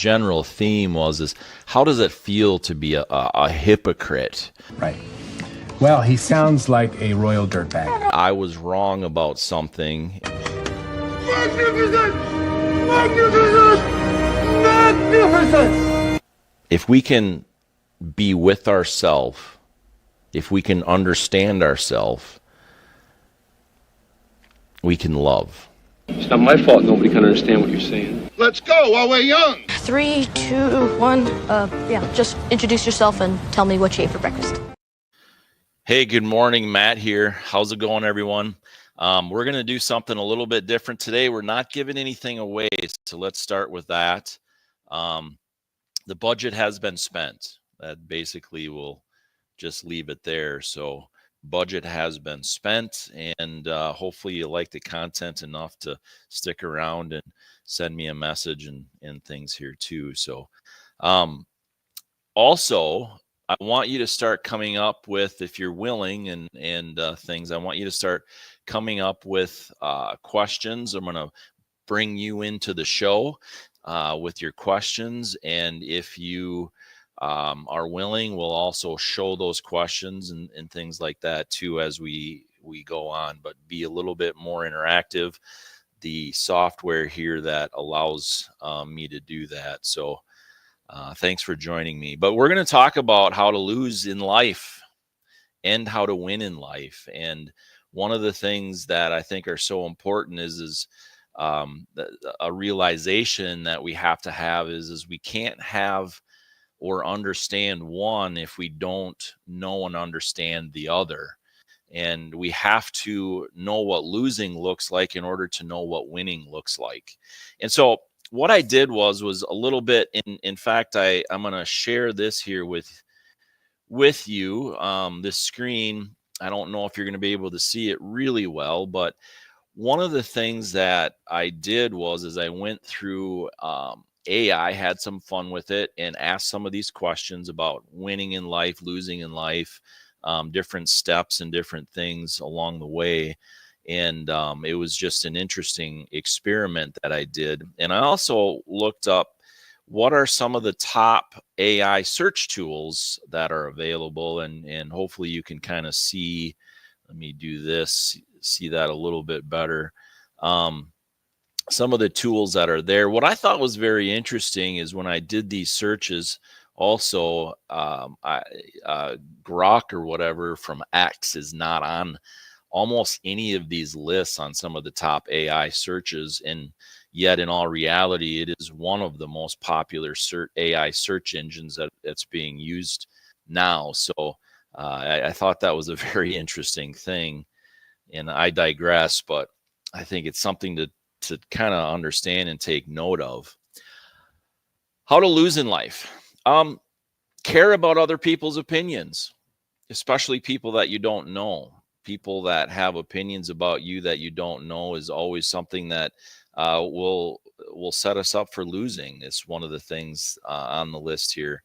general theme is how does it feel to be a hypocrite? Right. Well, he sounds like a royal dirtbag. I was wrong about something. Magnificent! Magnificent! Magnificent! If we can be with ourselves, if we can understand ourselves, we can love. It's not my fault nobody can understand what you're saying. Let's go while we're young. 3, 2, 1. Just introduce yourself and tell me what you ate for breakfast. Hey, good morning. Matt here. How's it going, everyone? We're going to do something a little bit different today. We're not giving anything away, so let's start with that. The budget has been spent. That basically will just leave it there. So budget has been spent, and hopefully you like the content enough to stick around and send me a message and things here too. So also, I want you to start coming up with, if you're willing and things, I want you to start coming up with questions. I'm going to bring you into the show with your questions. And if you are willing, we'll also show those questions and things like that too as we go on, but be a little bit more interactive. The software here that allows me to do that. So thanks for joining me. But we're going to talk about how to lose in life and how to win in life. And one of the things that I think are so important is a realization that we have to have is we can't have or understand one if we don't know and understand the other. And we have to know what losing looks like in order to know what winning looks like. And so what I did was a little bit, in fact, I'm going to share this here with you, this screen. I don't know if you're going to be able to see it really well, but one of the things that I did was I went through AI, had some fun with it, and asked some of these questions about winning in life, losing in life, different steps and different things along the way. And it was just an interesting experiment that I did. And I also looked up what are some of the top AI search tools that are available. And hopefully you can kind of see, let me do this, see that a little bit better. Some of the tools that are there. What I thought was very interesting is when I did these searches, also Grok or whatever from X is not on almost any of these lists on some of the top AI searches. And yet in all reality, it is one of the most popular AI search engines that's being used now. So I thought that was a very interesting thing. And I digress, but I think it's something to kind of understand and take note of. How to lose in life. Care about other people's opinions, especially people that you don't know. People that have opinions about you that you don't know is always something that will set us up for losing. It's one of the things on the list here.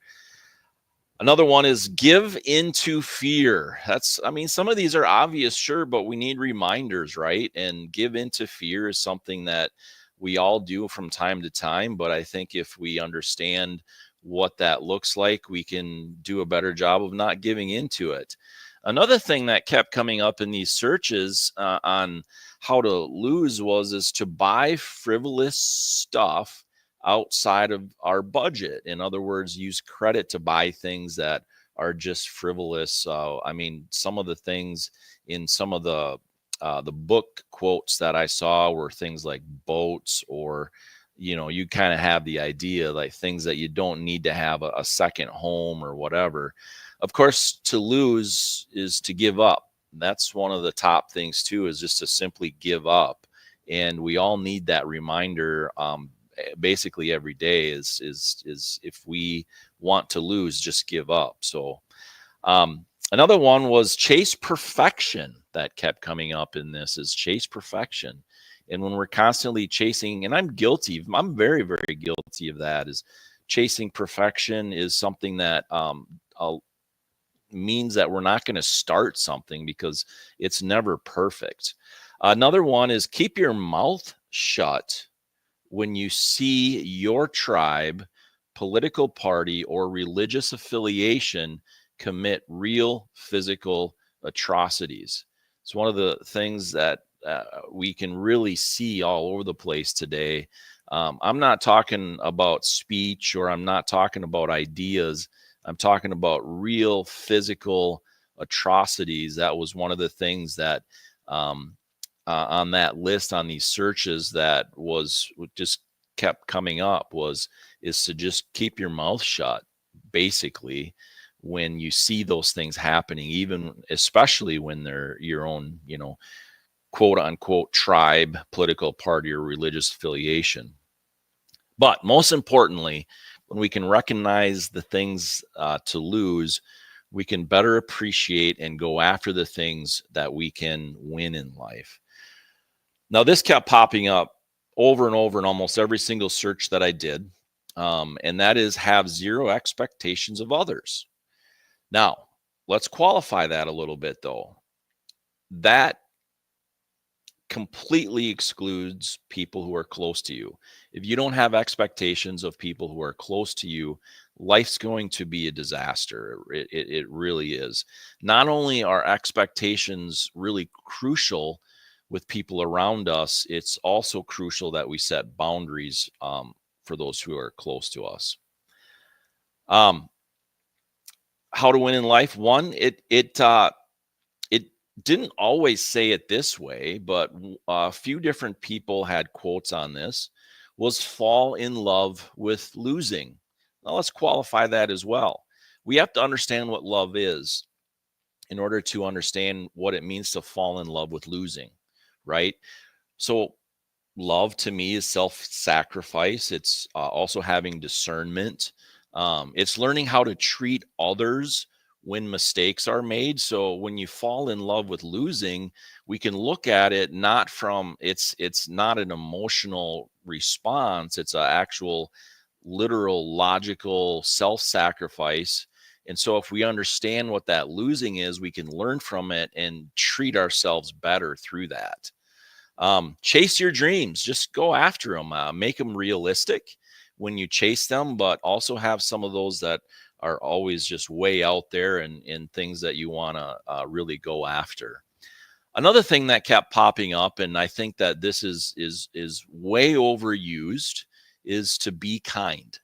Another one is give into fear. Some of these are obvious, sure, but we need reminders, right? And give into fear is something that we all do from time to time. But I think if we understand what that looks like, we can do a better job of not giving into it. Another thing that kept coming up in these searches on how to lose is to buy frivolous stuff outside of our budget. In other words, use credit to buy things that are just frivolous. Some of the things in some of the book quotes that I saw were things like boats, or you kind of have the idea, like things that you don't need to have a second home or whatever. Of course, to lose is to give up. That's one of the top things too, is just to simply give up. And we all need that reminder basically every day is if we want to lose, just give up. So another one was chase perfection that kept coming up in this, is chase perfection. And when we're constantly chasing, and I'm very, very guilty of that, is chasing perfection is something that means that we're not going to start something because it's never perfect. Another one is keep your mouth shut when you see your tribe political party or religious affiliation commit real physical atrocities. It's one of the things that we can really see all over the place today. I'm not talking about speech, or I'm not talking about ideas. I'm talking about real physical atrocities. That was one of the things that on that list, on these searches, that was just kept coming up is to just keep your mouth shut, basically, when you see those things happening, even especially when they're your own, quote unquote tribe, political party, or religious affiliation. But most importantly, when we can recognize the things to lose, we can better appreciate and go after the things that we can win in life. Now, this kept popping up over and over in almost every single search that I did. And that is, have zero expectations of others. Now, let's qualify that a little bit, though. That completely excludes people who are close to you. If you don't have expectations of people who are close to you, life's going to be a disaster. It really is. Not only are expectations really crucial with people around us, it's also crucial that we set boundaries for those who are close to us. How to win in life? One, it didn't always say it this way, but a few different people had quotes on this, was fall in love with losing. Now let's qualify that as well. We have to understand what love is in order to understand what it means to fall in love with losing, right? So love to me is self-sacrifice. It's also having discernment. It's learning how to treat others when mistakes are made. So when you fall in love with losing, we can look at it not from, it's not an emotional response. It's an actual literal, logical self-sacrifice. And so if we understand what that losing is, we can learn from it and treat ourselves better through that. Chase your dreams, just go after them, make them realistic when you chase them, but also have some of those that are always just way out there and things that you want to really go after. Another thing that kept popping up, and I think that this is way overused, is to be kind.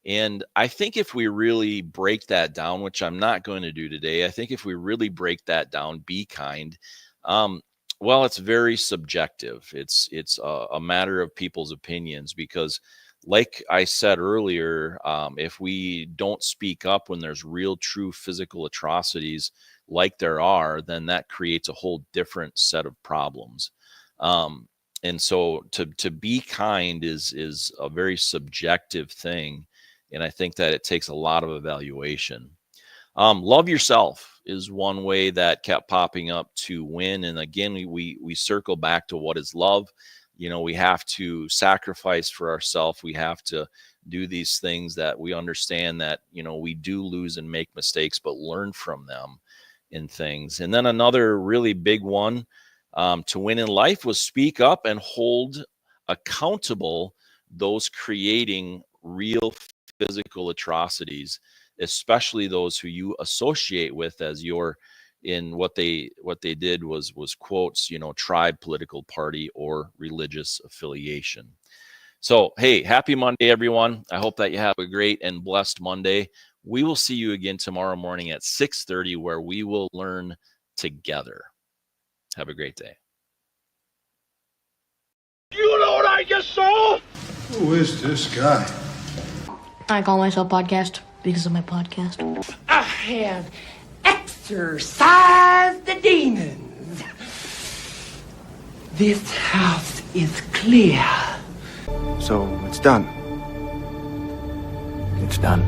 And I think if we really break that down, which I'm not going to do today, I think if we really break that down, be kind, well, it's very subjective. It's a matter of people's opinions, because like I said earlier, if we don't speak up when there's real, true physical atrocities like there are, then that creates a whole different set of problems. And so to be kind is a very subjective thing. And I think that it takes a lot of evaluation. Love yourself is one way that kept popping up to win. And again, we circle back to what is love. We have to sacrifice for ourselves. We have to do these things that we understand that, we do lose and make mistakes, but learn from them in things. And then another really big one to win in life was speak up and hold accountable those creating real physical atrocities, especially those who you associate with as your, in what they did was quotes, tribe, political party, or religious affiliation. So, hey, happy Monday, everyone. I hope that you have a great and blessed Monday. We will see you again tomorrow morning at 6:30, where we will learn together. Have a great day. You know what I just saw? Who is this guy? I call myself Podcast because of my podcast. I have exorcised the demons. This house is clear. So it's done. It's done.